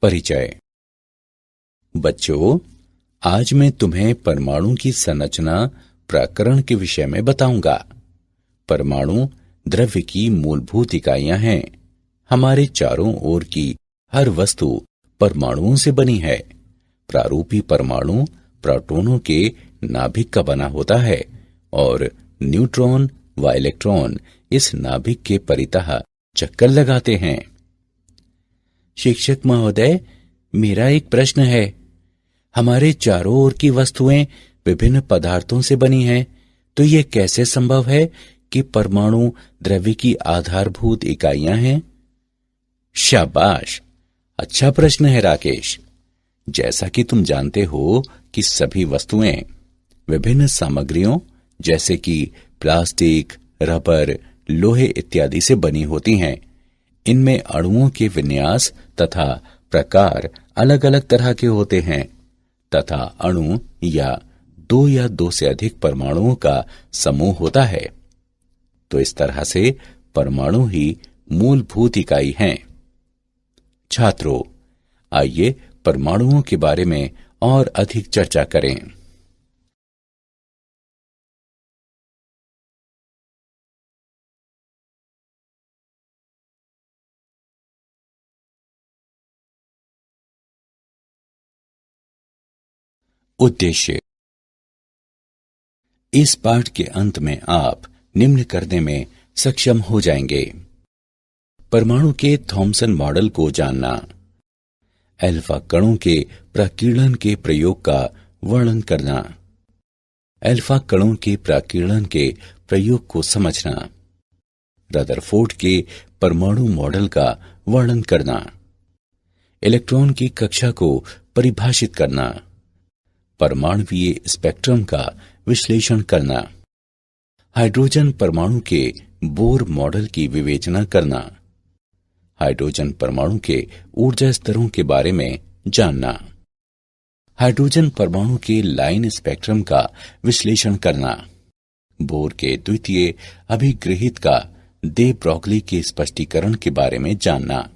परिचय। बच्चों, आज मैं तुम्हें परमाणु की संरचना प्रकरण के विषय में बताऊंगा। परमाणु द्रव्य की मूलभूत इकाइयां हैं। हमारे चारों ओर की हर वस्तु परमाणुओं से बनी है। प्रारूपी परमाणु प्रोटॉनों के नाभिक का बना होता है और न्यूट्रॉन व इलेक्ट्रॉन इस नाभिक के परितः चक्कर लगाते हैं। शिक्षक महोदय, मेरा एक प्रश्न है। हमारे चारों ओर की वस्तुएं विभिन्न पदार्थों से बनी हैं, तो यह कैसे संभव है कि परमाणु द्रव्य की आधारभूत इकाइयां हैं? शाबाश, अच्छा प्रश्न है राकेश। जैसा कि तुम जानते हो कि सभी वस्तुएं विभिन्न सामग्रियों जैसे कि प्लास्टिक, रबर, लोहे इत्यादि से बनी होती हैं। इनमें अणुओं के विन्यास तथा प्रकार अलग अलग तरह के होते हैं तथा अणु या दो से अधिक परमाणुओं का समूह होता है। तो इस तरह से परमाणु ही मूलभूत इकाई हैं। छात्रों, आइए परमाणुओं के बारे में और अधिक चर्चा करें। उद्देश्य। इस पाठ के अंत में आप निम्न करने में सक्षम हो जाएंगे। परमाणु के थॉमसन मॉडल को जानना, अल्फा कणों के प्रकीर्णन के प्रयोग का वर्णन करना, अल्फा कणों के प्रकीर्णन के प्रयोग को समझना, रदरफोर्ड के परमाणु मॉडल का वर्णन करना, इलेक्ट्रॉन की कक्षा को परिभाषित करना, परमाणुवीय स्पेक्ट्रम का विश्लेषण करना, हाइड्रोजन परमाणु के बोर मॉडल की विवेचना करना, हाइड्रोजन परमाणु के ऊर्जा स्तरों के बारे में जानना, हाइड्रोजन परमाणु के लाइन स्पेक्ट्रम का विश्लेषण करना, बोर के द्वितीय अभिगृहित का दे ब्रॉगली के स्पष्टीकरण के बारे में जानना।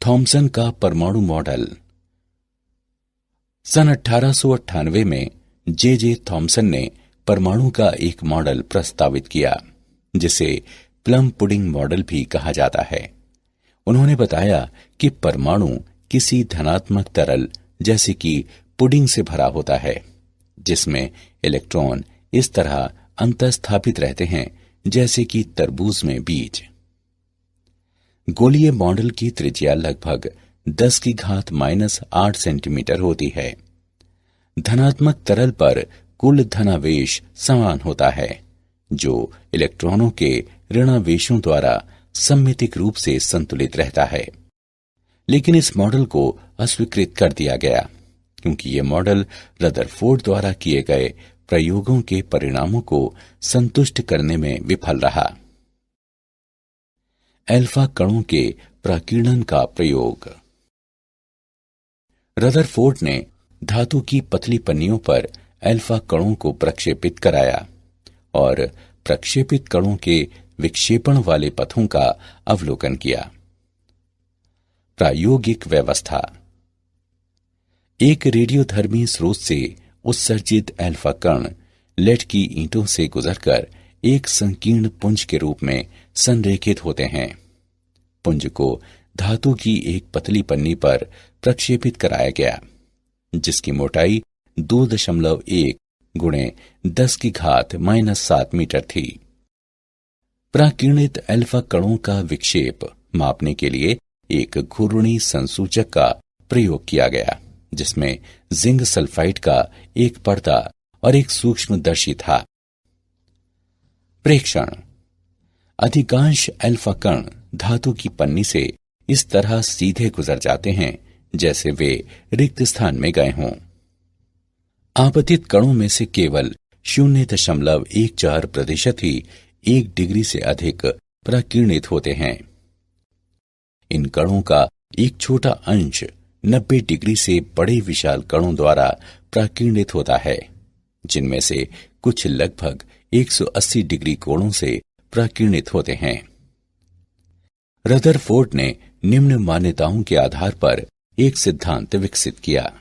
थॉमसन का परमाणु मॉडल। सन 1898 में जे थॉमसन ने परमाणु का एक मॉडल प्रस्तावित किया, जिसे प्लम पुडिंग मॉडल भी कहा जाता है। उन्होंने बताया कि परमाणु किसी धनात्मक तरल जैसे कि पुडिंग से भरा होता है, जिसमें इलेक्ट्रॉन इस तरह अंतःस्थापित रहते हैं जैसे कि तरबूज में बीज। गोलीय मॉडल की त्रिज्या लगभग 10⁻⁻8 सेंटीमीटर होती है। धनात्मक तरल पर कुल धनावेश समान होता है, जो इलेक्ट्रॉनों के ऋणावेशों द्वारा सममितिक रूप से संतुलित रहता है। लेकिन इस मॉडल को अस्वीकृत कर दिया गया, क्योंकि यह मॉडल रदरफोर्ड द्वारा किए गए प्रयोगों के परिणामों को संतुष्ट करने में विफल रहा। अल्फा कणों के प्रकीर्णन का प्रयोग। रदरफोर्ड ने धातु की पतली पन्नियों पर अल्फा कणों को प्रक्षेपित कराया और प्रक्षेपित कणों के विक्षेपण वाले पथों का अवलोकन किया। प्रायोगिक व्यवस्था। एक रेडियोधर्मी स्रोत से उत्सर्जित अल्फा कण लेड की ईंटों से गुजरकर एक संकीर्ण पुंज के रूप में संरेखित होते हैं। पुंज को धातु की एक पतली पन्नी पर प्रक्षेपित कराया गया, जिसकी मोटाई 2.1 गुणे 10⁻⁻7 मीटर थी। प्राकीर्णित अल्फा कणों का विक्षेप मापने के लिए एक घूर्णी संसूचक का प्रयोग किया गया, जिसमें जिंक सल्फाइड का एक पर्दा और एक सूक्ष्मदर्शी था। प्रेक्षण। अधिकांश अल्फा कण धातु की पन्नी से इस तरह सीधे गुजर जाते हैं जैसे वे रिक्त स्थान में गए हों। आपतित कणों में से केवल 0.14% ही 1 डिग्री से अधिक प्रकीर्णित होते हैं। इन कणों का एक छोटा अंश 90 डिग्री से बड़े विशाल कणों द्वारा प्रकीर्णित होता है, जिनमें से कुछ लगभग 180 डिग्री कोणों से प्रकीर्णित होते हैं। रदरफोर्ड ने निम्न मान्यताओं के आधार पर एक सिद्धांत विकसित किया।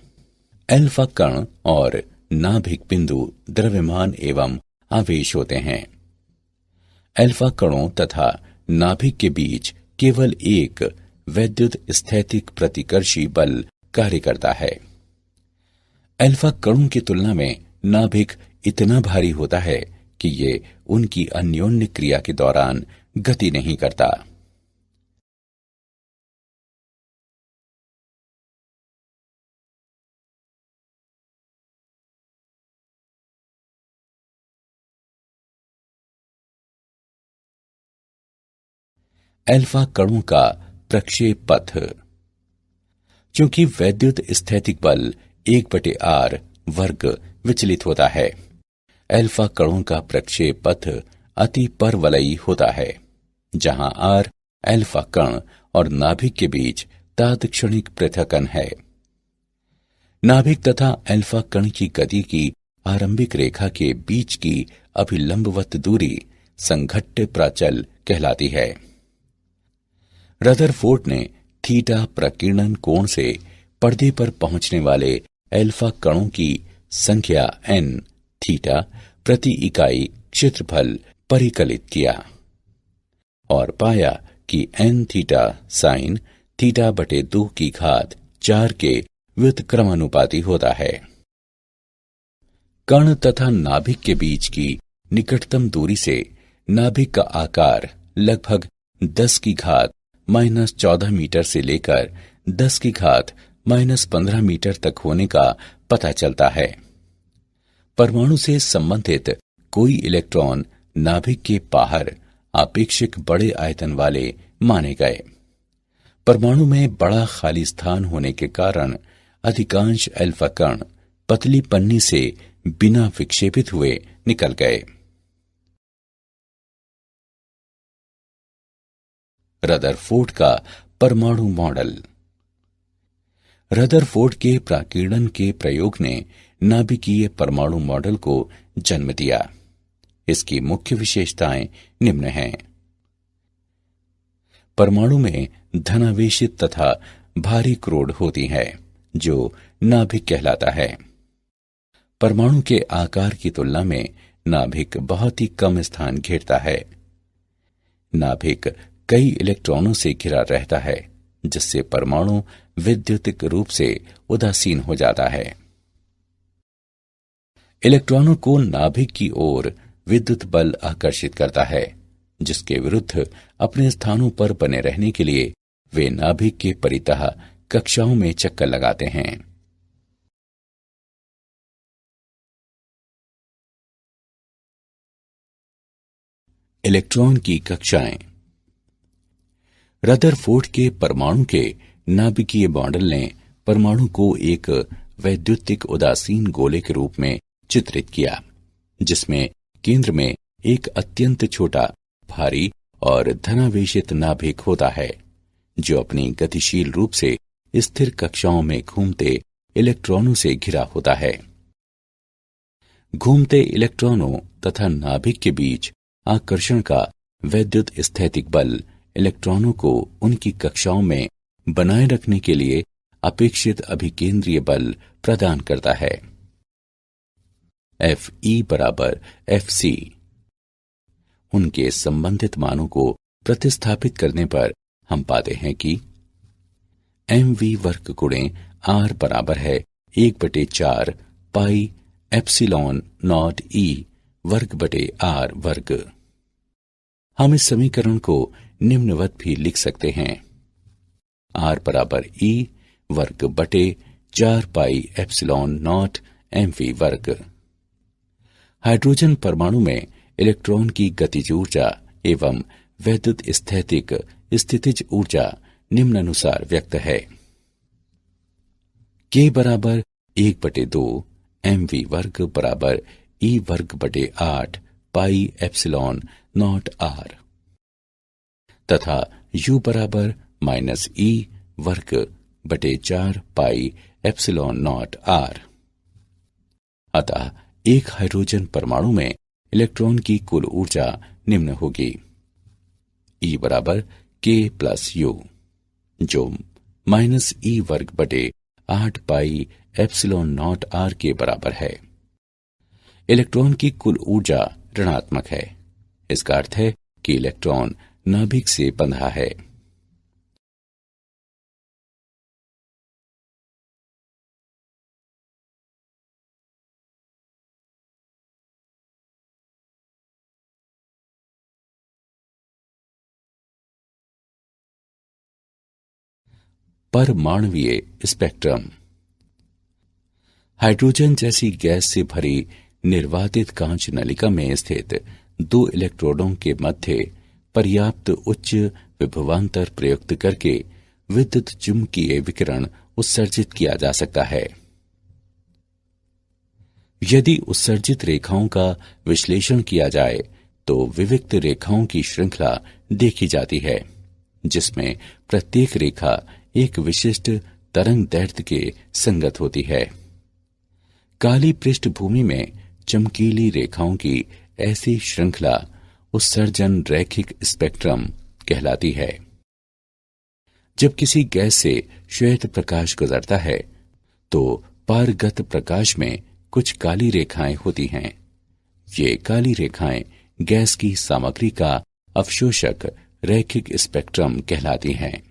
अल्फा कण और नाभिक बिंदु द्रव्यमान एवं आवेश होते हैं। अल्फा कणों तथा नाभिक के बीच केवल एक वैद्युत स्थैतिक प्रतिकर्षी बल कार्य करता है। अल्फा कणों की तुलना में नाभिक इतना भारी होता है कि ये उनकी अन्योन्य क्रिया के दौरान गति नहीं करता। अल्फा कणों का प्रक्षेप पथ। चूंकि वैद्युत स्थैतिक बल 1/r वर्ग विचलित होता है, अल्फा कणों का प्रक्षेप पथ अति परवलयी होता है, जहां r अल्फा कण और नाभिक के बीच तात्क्षणिक पृथक्कन है। नाभिक तथा अल्फा कण की गति की आरंभिक रेखा के बीच की अभिलंबवत दूरी संघट्ट प्राचल कहलाती है। रदरफोर्ड ने थीटा प्रकीर्णन कोण से पर्दे पर पहुंचने वाले अल्फा कणों की संख्या n थीटा प्रति इकाई क्षेत्रफल परिकलित किया और पाया कि n थीटा साइन थीटा बटे 2 की घात 4 के व्युत्क्रमानुपाती होता है। कण तथा नाभिक के बीच की निकटतम दूरी से नाभिक का आकार लगभग 10 की घात -14 मीटर से लेकर 10 की घात -15 मीटर तक होने का पता चलता है। परमाणु से संबंधित कोई इलेक्ट्रॉन नाभिक के बाहर आपेक्षिक बड़े आयतन वाले माने गए। परमाणु में बड़ा खाली स्थान होने के कारण अधिकांश अल्फा कण पतली पन्नी से बिना विक्षेपित हुए निकल गए। रदरफोर्ड का परमाणु मॉडल। रदरफोर्ड के प्राकीर्णन के प्रयोग ने नाभिकीय परमाणु मॉडल को जन्म दिया। इसकी मुख्य विशेषताएं निम्न हैं। परमाणु में धनावेशित तथा भारी क्रोड होती है, जो नाभिक कहलाता है। परमाणु के आकार की तुलना में नाभिक बहुत ही कम स्थान घेरता है। नाभिक कई इलेक्ट्रॉनों से घिरा रहता है, जिससे परमाणु विद्युतिक रूप से उदासीन हो जाता है। इलेक्ट्रॉनों को नाभिक की ओर विद्युत बल आकर्षित करता है, जिसके विरुद्ध अपने स्थानों पर बने रहने के लिए वे नाभिक के परितः कक्षाओं में चक्कर लगाते हैं। इलेक्ट्रॉन की कक्षाएं। रदरफोर्ड के परमाणु के नाभिकीय मॉडल ने परमाणु को एक वैद्युतिक उदासीन गोले के रूप में चित्रित किया, जिसमें केंद्र में एक अत्यंत छोटा, भारी और धनावेशित नाभिक होता है, जो अपनी गतिशील रूप से स्थिर कक्षाओं में घूमते इलेक्ट्रॉनों से घिरा होता है। घूमते इलेक्ट्रॉनों तथा नाभिक के बीच आकर्षण का वैद्युत स्थैतिक बल इलेक्ट्रॉनों को उनकी कक्षाओं में बनाए रखने के लिए अपेक्षित अभिकेंद्रीय बल प्रदान करता है। Fe बराबर Fc। उनके संबंधित मानों को प्रतिस्थापित करने पर हम पाते हैं कि mv वर्ग गुणे r बराबर है 1/4 पाई एप्सिलॉन नॉट e वर्ग बटे r वर्ग। हम इस समीकरण को निम्नवत भी लिख सकते हैं। r बराबर e वर्ग बटे 4 पाई एप्सिलॉन नॉट mv वर्ग। हाइड्रोजन परमाणु में इलेक्ट्रॉन की गतिज ऊर्जा एवं वैद्युत स्थैतिक स्थितिज ऊर्जा निम्नानुसार व्यक्त है। K बराबर 1/2 mv वर्ग बराबर E वर्ग बटे 8 पाई एप्सिलॉन नॉट r तथा U बराबर -E वर्ग बटे 4 पाई एप्सिलॉन नॉट r। अतः एक हाइड्रोजन परमाणु में इलेक्ट्रॉन की कुल ऊर्जा निम्न होगी। E बराबर K प्लस U जो -E वर्ग बटे 8 पाई एप्सिलॉन नॉट r के बराबर है। इलेक्ट्रॉन की कुल ऊर्जा ऋणात्मक है। इसका अर्थ है कि इलेक्ट्रॉन नाभिक से बंधा है। परमाणुवीय स्पेक्ट्रम। हाइड्रोजन जैसी गैस से भरी निर्वातित कांच नलिका में स्थित 2 इलेक्ट्रोडों के मध्य पर्याप्त उच्च विभवांतर प्रयुक्त करके विद्युत चुम्बकीय विकिरण उत्सर्जित किया जा सकता है। यदि उत्सर्जित रेखाओं का विश्लेषण किया जाए तो विविक्त रेखाओं की श्रृंखला देखी जाती है, जिसमें प्रत्येक रेखा एक विशिष्ट तरंग दैर्ध्य के संगत होती है। काली पृष्ठभूमि में चमकीली रेखाओं की ऐसी श्रृंखला उत्सर्जन रैखिक स्पेक्ट्रम कहलाती है। जब किसी गैस से श्वेत प्रकाश गुजरता है तो पारगत प्रकाश में कुछ काली रेखाएं होती हैं। ये काली रेखाएं गैस की सामग्री का अवशोषक रैखिक स्पेक्ट्रम कहलाती हैं।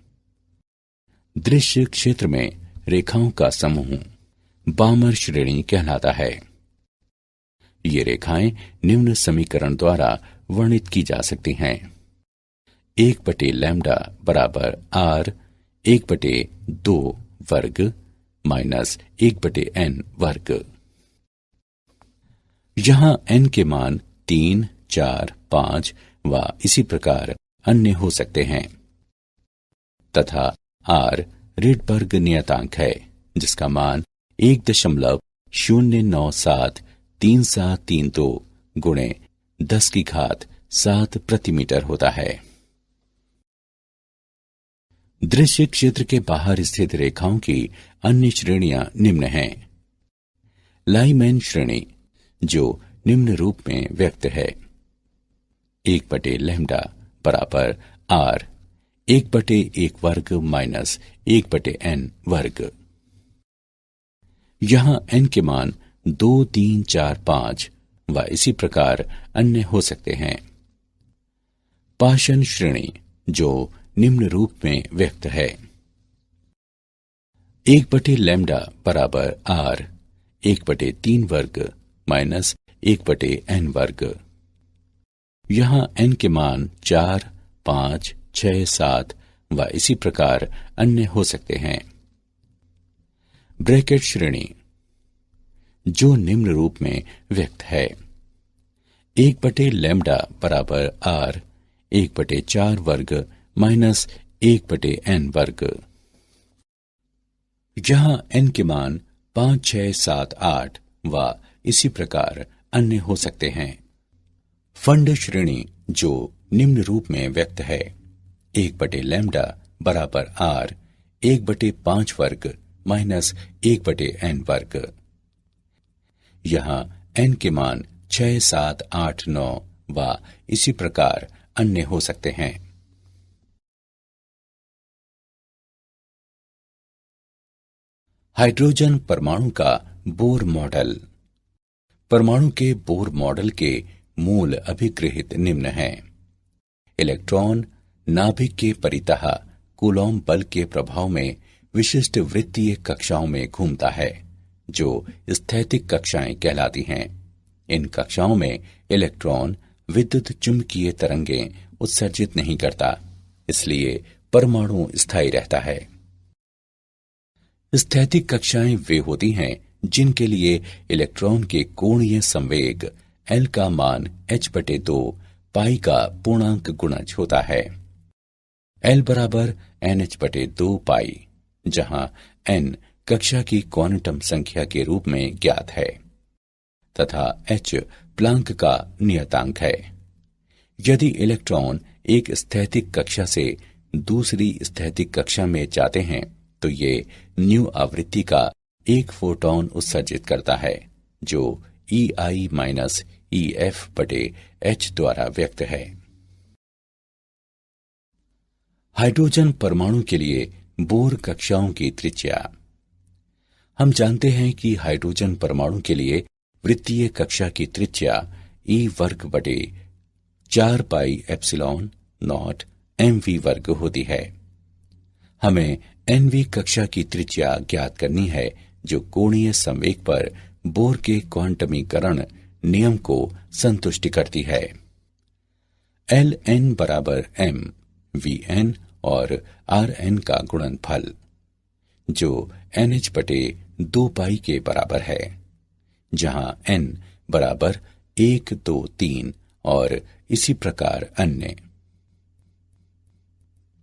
दृश्य क्षेत्र में रेखाओं का समूह बामर श्रेणी कहलाता है। ये रेखाएं निम्न समीकरण द्वारा वर्णित की जा सकती हैं। 1/λ बराबर r 1/2 वर्ग माइनस 1/n वर्ग। यहां n के मान 3, 4, 5 व इसी प्रकार अन्य हो सकते हैं तथा r रिडबर्ग नियतांक है, जिसका मान 1.0973732 गुणे 10⁻7 प्रति मीटर होता है। दृश्य क्षेत्र के बाहर स्थित रेखाओं की अन्य श्रेणियां निम्न हैं। लाइमैन श्रेणी जो निम्न रूप में व्यक्त है। 1/λ बराबर r 1/1 वर्ग माइनस 1/n वर्ग। यहां n के मान 2, 3, 4, 5 व इसी प्रकार अन्य हो सकते हैं। पाषाण श्रेणी जो निम्न रूप में व्यक्त है। 1/λ बराबर r 1/3 वर्ग माइनस 1/n वर्ग। यहां n के मान 4, 5, 6, 7 व इसी प्रकार अन्य हो सकते हैं। ब्रैकेट श्रेणी जो निम्न रूप में व्यक्त है। 1/λ बराबर r 1/4 वर्ग माइनस 1/n वर्ग। जहां n के मान 5, 6, 7, 8 व इसी प्रकार अन्य हो सकते हैं। फंड श्रेणी जो निम्न रूप में व्यक्त है। 1/λ बराबर r 1/5 वर्ग माइनस 1/n वर्ग। यहां n के मान 6, 7, 8, 9 व इसी प्रकार अन्य हो सकते हैं। हाइड्रोजन परमाणु का बोर मॉडल। परमाणु के बोर मॉडल के मूल अभिगृहित निम्न हैं। इलेक्ट्रॉन नाभिक के परितः कूलॉम बल के प्रभाव में विशिष्ट वृत्तीय कक्षाओं में घूमता है, जो स्थैतिक कक्षाएं कहलाती हैं। इन कक्षाओं में इलेक्ट्रॉन विद्युत चुम्बकीय तरंगें उत्सर्जित नहीं करता, इसलिए परमाणु स्थायी रहता है। स्थैतिक कक्षाएं वे होती हैं जिनके लिए इलेक्ट्रॉन के कोणीय संवेग L का मान h/2 पाई का पूर्णांक गुणज होता है। L बराबर NH/2 पाई, जहां n कक्षा की क्वांटम संख्या के रूप में ज्ञात है तथा h प्लांक का नियतांक है। यदि इलेक्ट्रॉन एक स्थैतिक कक्षा से दूसरी स्थैतिक कक्षा में जाते हैं तो ये न्यू आवृत्ति का एक फोटॉन उत्सर्जित करता है, जो EI माइनस EF/h द्वारा व्यक्त है। हाइड्रोजन परमाणु के लिए बोर कक्षाओं की त्रिज्या। हम जानते हैं कि हाइड्रोजन परमाणु के लिए वृत्तीय कक्षा की त्रिज्या E²/4 pi epsilon not mv वर्ग होती है। हमें nv कक्षा की त्रिज्या ज्ञात करनी है, जो कोणीय संवेग पर बोर के क्वांटमीकरण नियम को संतुष्ट करती है। Ln बराबर m Vn और Rn का गुणनफल, जो NH/2 पाई के बराबर है, जहां n बराबर 1, 2, 3 और इसी प्रकार अन्य,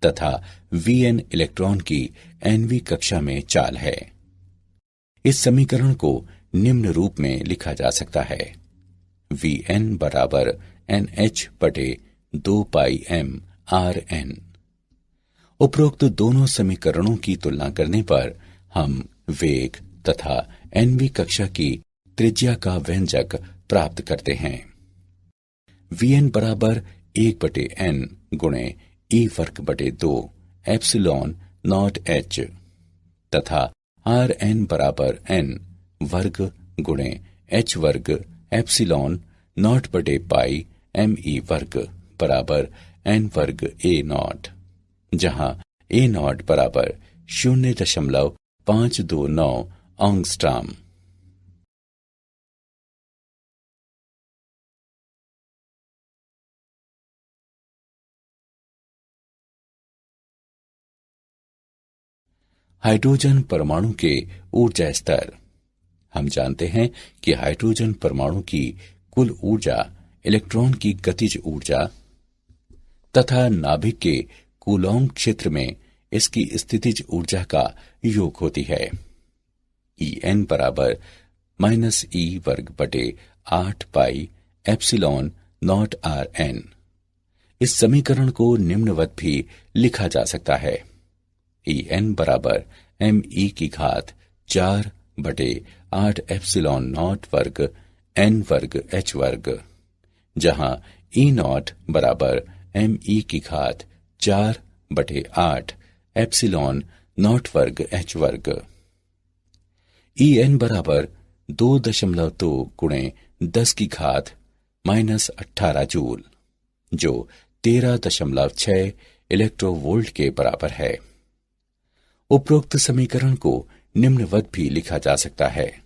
तथा Vn इलेक्ट्रॉन की nv कक्षा में चाल है। इस समीकरण को निम्न रूप में लिखा जा सकता है: Vn बराबर NH/2 पाई m Rn। उपरोक्त दोनों समीकरणों की तुलना करने पर हम वेग तथा nv कक्षा की त्रिज्या का व्यंजक प्राप्त करते हैं। Vn बराबर 1/n गुणे E²/2 एप्सिलॉन नॉट h तथा Rn बराबर n वर्ग गुणे h वर्ग एप्सिलॉन नॉट/पाई me वर्ग बराबर n वर्ग a0, जहां a0 बराबर 0.529 एंगस्ट्रॉम। हाइड्रोजन परमाणु के ऊर्जा स्तर। हम जानते हैं कि हाइड्रोजन परमाणु की कुल ऊर्जा इलेक्ट्रॉन की गतिज ऊर्जा तथा नाभिक के कूलॉम क्षेत्र में इसकी स्थितिज ऊर्जा का योग होती है। En बराबर -E²/8 pi epsilon not Rn। इस समीकरण को निम्नवत भी लिखा जा सकता है: En बराबर me⁴ एप्सिलॉन नॉट वर्ग n वर्ग h वर्ग, जहां E0 बराबर me⁴ एप्सिलॉन नॉट वर्ग h वर्ग। En बराबर 2.2 गुणे 10⁻⁻18 जूल, जो 13.6 इलेक्ट्रोवोल्ट के बराबर है। उपरोक्त समीकरण को निम्नवत भी लिखा जा सकता है: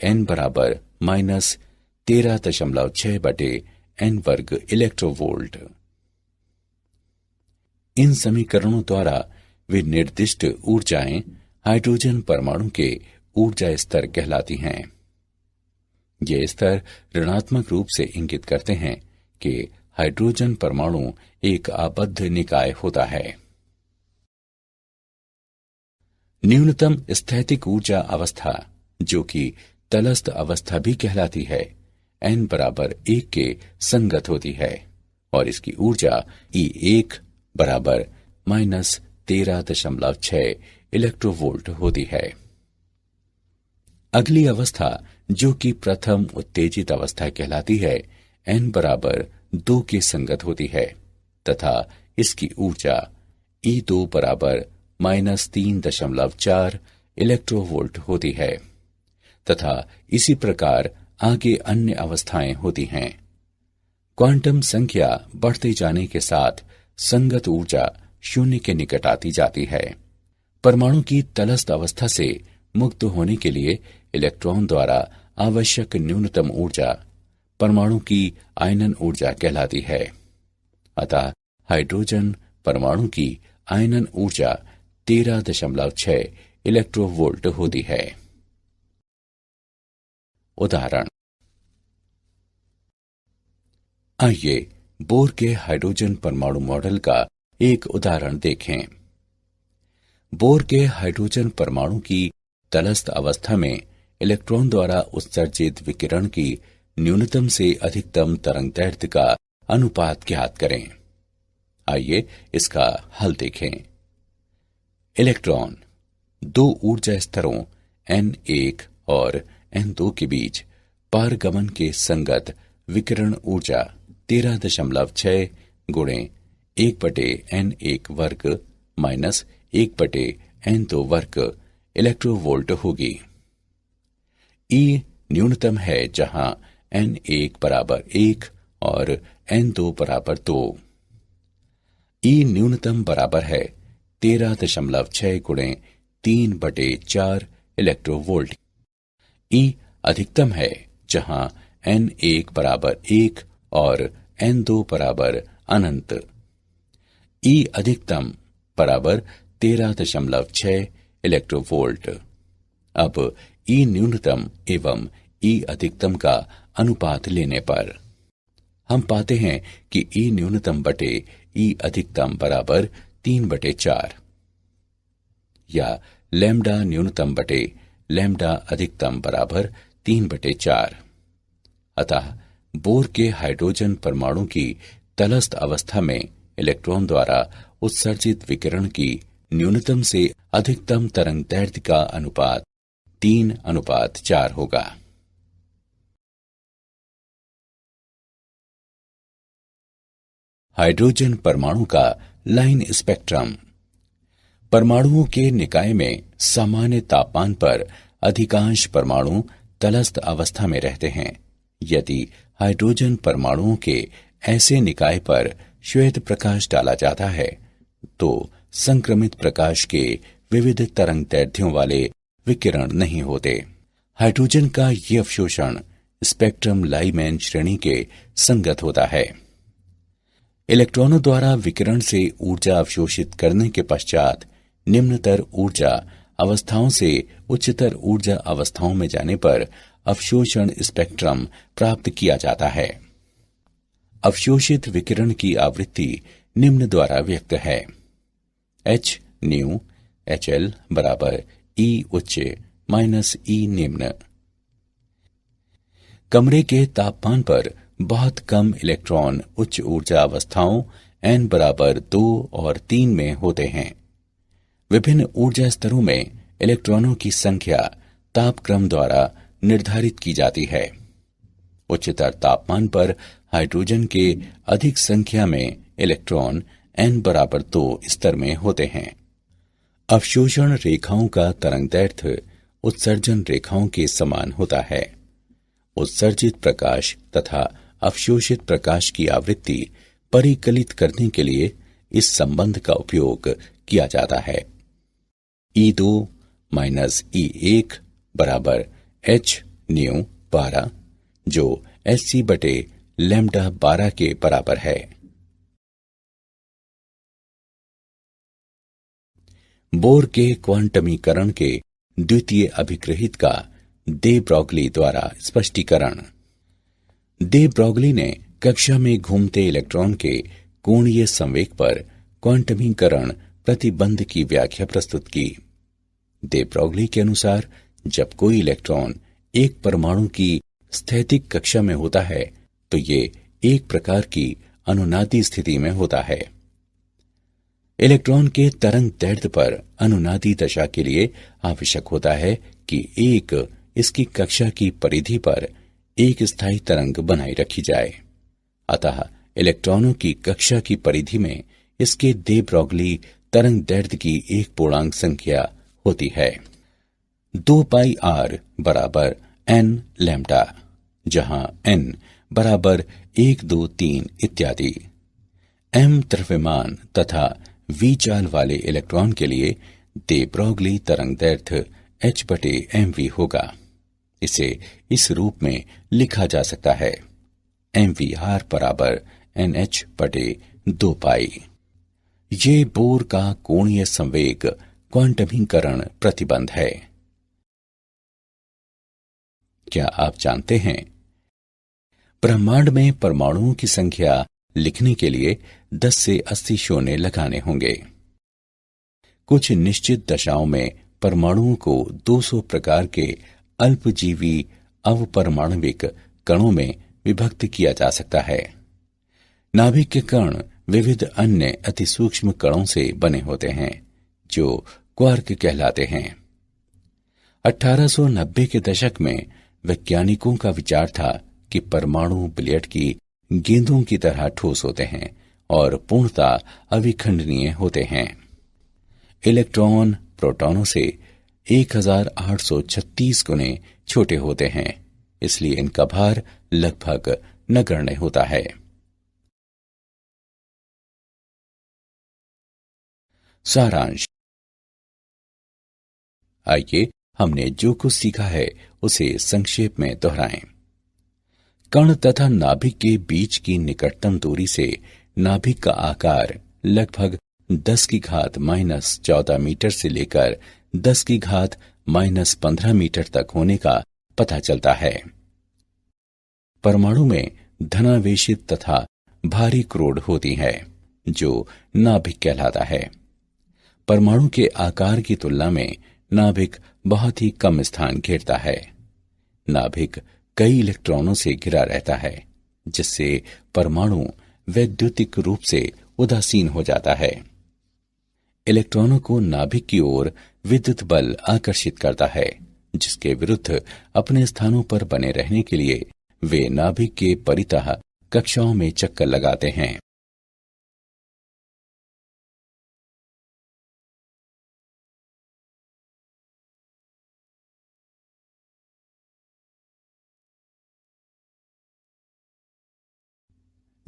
En बराबर -13.6/n वर्ग इलेक्ट्रोवोल्ट। इन समीकरणों द्वारा वे निर्दिष्ट ऊर्जाएं हाइड्रोजन परमाणु के ऊर्जा स्तर कहलाती हैं। ये स्तर ऋणात्मक रूप से इंगित करते हैं कि हाइड्रोजन परमाणु एक आबद्ध निकाय होता है। न्यूनतम स्थैतिक ऊर्जा अवस्था, जो कि तलस्थ अवस्था भी कहलाती है, n बराबर 1 के संगत होती है और इसकी ऊर्जा E1 बराबर -13.6 इलेक्ट्रोवोल्ट होती है। अगली अवस्था, जो कि प्रथम उत्तेजित अवस्था कहलाती है, n बराबर 2 के संगत होती है तथा इसकी ऊर्जा E2 बराबर -3.4 इलेक्ट्रोवोल्ट होती है तथा इसी प्रकार आगे अन्य अवस्थाएं होती हैं। क्वांटम संख्या बढ़ते जाने के साथ संगत ऊर्जा 0 के निकट आती जाती है। परमाणु की तलस्थ अवस्था से मुक्त होने के लिए इलेक्ट्रॉन द्वारा आवश्यक न्यूनतम ऊर्जा परमाणु की आयनन ऊर्जा कहलाती है। अतः हाइड्रोजन परमाणु की आयनन ऊर्जा 13.6 इलेक्ट्रोवोल्ट होती है। उदाहरण। आइए बोर के हाइड्रोजन परमाणु मॉडल का एक उदाहरण देखें। बोर के हाइड्रोजन परमाणु की तटस्थ अवस्था में इलेक्ट्रॉन द्वारा उत्सर्जित विकिरण की न्यूनतम से अधिकतम तरंगदैर्घ्य का अनुपात ज्ञात करें। आइए इसका हल देखें। इलेक्ट्रॉन दो ऊर्जा स्तरों N1 और N2 के बीच पारगमन के संगत विकिरण ऊर्जा 13.6 गुणे 1/N1 वर्ग माइनस 1/N2 वर्ग इलेक्ट्रोवोल्ट होगी। E न्यूनतम है जहां N1 बराबर 1 और N2 बराबर 2। E न्यूनतम बराबर है 13.6 गुणे 3/4 इलेक्ट्रोवोल्ट। E अधिकतम है जहां N1 बराबर 1 और N2 बराबर अनंत। E अधिकतम बराबर 13.6 इलेक्ट्रोवोल्ट। अब E न्यूनतम एवं E अधिकतम का अनुपात लेने पर हम पाते हैं कि E न्यूनतम बटे E अधिकतम बराबर 3/4 या लैम्डा न्यूनतम बटे लैम्डा अधिकतम बराबर 3/4। अतः बोर के हाइड्रोजन परमाणु की तटस्थ अवस्था में इलेक्ट्रॉन द्वारा उत्सर्जित विकिरण की न्यूनतम से अधिकतम तरंगदैर्घ्य का अनुपात 3:4 होगा। हाइड्रोजन परमाणु का लाइन स्पेक्ट्रम। परमाणुओं के निकाय में सामान्य तापमान पर अधिकांश परमाणु तटस्थ अवस्था में रहते हैं। यदि हाइड्रोजन परमाणुओं के ऐसे निकाय पर श्वेत प्रकाश डाला जाता है तो संक्रमित प्रकाश के विविध तरंगदैर्ध्यों वाले विकिरण नहीं होते। हाइड्रोजन का ये अवशोषण स्पेक्ट्रम लाइमैन श्रेणी के संगत होता है। इलेक्ट्रॉनों द्वारा विकिरण से ऊर्जा अवशोषित करने के पश्चात निम्नतर ऊर्जा अवस्थाओं से उच्चतर ऊर्जा अवस्थाओं में जाने पर अवशोषण स्पेक्ट्रम प्राप्त किया जाता है। अवशोषित विकिरण की आवृत्ति निम्न द्वारा व्यक्त है। h न्यू HL बराबर E उच्च माइनस E निम्न। कमरे के तापमान पर बहुत कम इलेक्ट्रॉन उच्च ऊर्जा अवस्थाओं n बराबर 2 और 3 में होते हैं। विभिन्न ऊर्जा स्तरों में इलेक्ट्रॉनों की संख्या तापक्रम द्वारा निर्धारित की जाती है। उच्चतर तापमान पर हाइड्रोजन के अधिक संख्या में इलेक्ट्रॉन n बराबर 2 स्तर में होते हैं। अवशोषण रेखाओं का तरंगदैर्घ्य उत्सर्जन रेखाओं के समान होता है। उत्सर्जित प्रकाश तथा अवशोषित प्रकाश की आवृत्ति परिकलित करने के लिए इस संबंध का उपयोग किया जाता है। E2 माइनस E1 बराबर h न्यू 12 जो Hc बटे लैम्डा 12 के बराबर है। बोर के क्वांटमीकरण के द्वितीय अभिग्रहित का दे ब्रॉगली द्वारा स्पष्टीकरण। दे ब्रॉगली ने कक्षा में घूमते इलेक्ट्रॉन के कोणीय संवेग पर क्वांटमीकरण प्रतिबंध की व्याख्या प्रस्तुत की। दे ब्रॉगली के अनुसार जब कोई इलेक्ट्रॉन एक परमाणु की स्थैतिक कक्षा में होता है तो ये एक प्रकार की अनुनादी स्थिति में होता है। इलेक्ट्रॉन के तरंग दैर्ध्य पर अनुनादी दशा के लिए आवश्यक होता है कि एक इसकी कक्षा की परिधि पर एक स्थायी तरंग बनाए रखी जाए। अतः इलेक्ट्रॉनों की कक्षा की परिधि में इसके दे ब्रॉगली तरंग दैर्ध्य की एक पूर्णांक संख्या होती है। 2πr बराबर n लैम्डा, जहां n बराबर 1, 2, 3 इत्यादि। m द्रव्यमान तथा v चाल वाले इलेक्ट्रॉन के लिए दे ब्रॉगली तरंग दैर्ध्य h/mv होगा। इसे इस रूप में लिखा जा सकता है mvr बराबर nh/2π। ये बोर का कोणीय संवेग क्वांटमीकरण प्रतिबंध है। क्या आप जानते हैं ब्रह्मांड में परमाणुओं की संख्या लिखने के लिए 10 से 80 शून्य लगाने होंगे। कुछ निश्चित दशाओं में परमाणुओं को 200 प्रकार के अल्पजीवी अवपरमाणविक कणों में विभक्त किया जा सकता है। नाभिक के कण विविध अन्य अतिसूक्ष्म कणों से बने होते हैं जो क्वार्क कहलाते हैं। 1890 के दशक में वैज्ञानिकों का विचार था कि परमाणु बिलियर्ड की गेंदों की तरह ठोस होते हैं और पूर्णतः अविखंडनीय होते हैं। इलेक्ट्रॉन प्रोटॉनों से 1836 गुने छोटे होते हैं, इसलिए इनका भार लगभग नगण्य होता है। सारांश। आइए हमने जो कुछ सीखा है उसे संक्षेप में दोहराएं। कण तथा नाभिक के बीच की निकटतम दूरी से नाभिक का आकार लगभग 10 की घात -14 मीटर से लेकर 10 की घात -15 मीटर तक होने का पता चलता है। परमाणु में धनावेशित तथा भारी क्रोड होती है जो नाभिक कहलाता है। परमाणु के आकार की तुलना में नाभिक बहुत ही कम स्थान घेरता है। नाभिक कई इलेक्ट्रॉनों से घिरा रहता है, जिससे परमाणु वैद्युतिक रूप से उदासीन हो जाता है। इलेक्ट्रॉनों को नाभिक की ओर विद्युत बल आकर्षित करता है, जिसके विरुद्ध अपने स्थानों पर बने रहने के लिए वे नाभिक के परितः कक्षाओं में चक्कर लगाते हैं।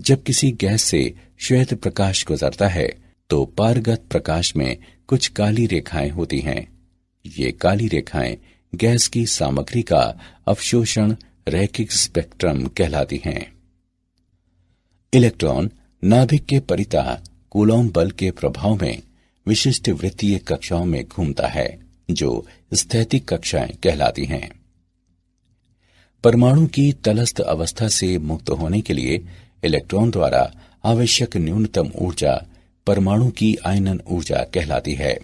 जब किसी गैस से श्वेत प्रकाश गुजरता है तो पारगत प्रकाश में कुछ काली रेखाएं होती हैं। ये काली रेखाएं गैस की सामग्री का अवशोषण रैखिक स्पेक्ट्रम कहलाती हैं। इलेक्ट्रॉन नाभिक के परितः कूलॉम बल के प्रभाव में विशिष्ट वृत्तीय कक्षाओं में घूमता है, जो स्थैतिक कक्षाएं कहलाती हैं। परमाणु की तलस्थ अवस्था से मुक्त होने के लिए इलेक्ट्रॉन द्वारा आवश्यक न्यूनतम ऊर्जा परमाणु की आयनन ऊर्जा कहलाती है।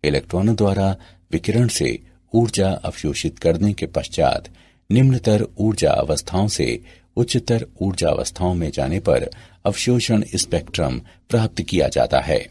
इलेक्ट्रॉनों द्वारा विकिरण से ऊर्जा अवशोषित करने के पश्चात निम्नतर ऊर्जा अवस्थाओं से उच्चतर ऊर्जा अवस्थाओं में जाने पर अवशोषण स्पेक्ट्रम प्राप्त किया जाता है।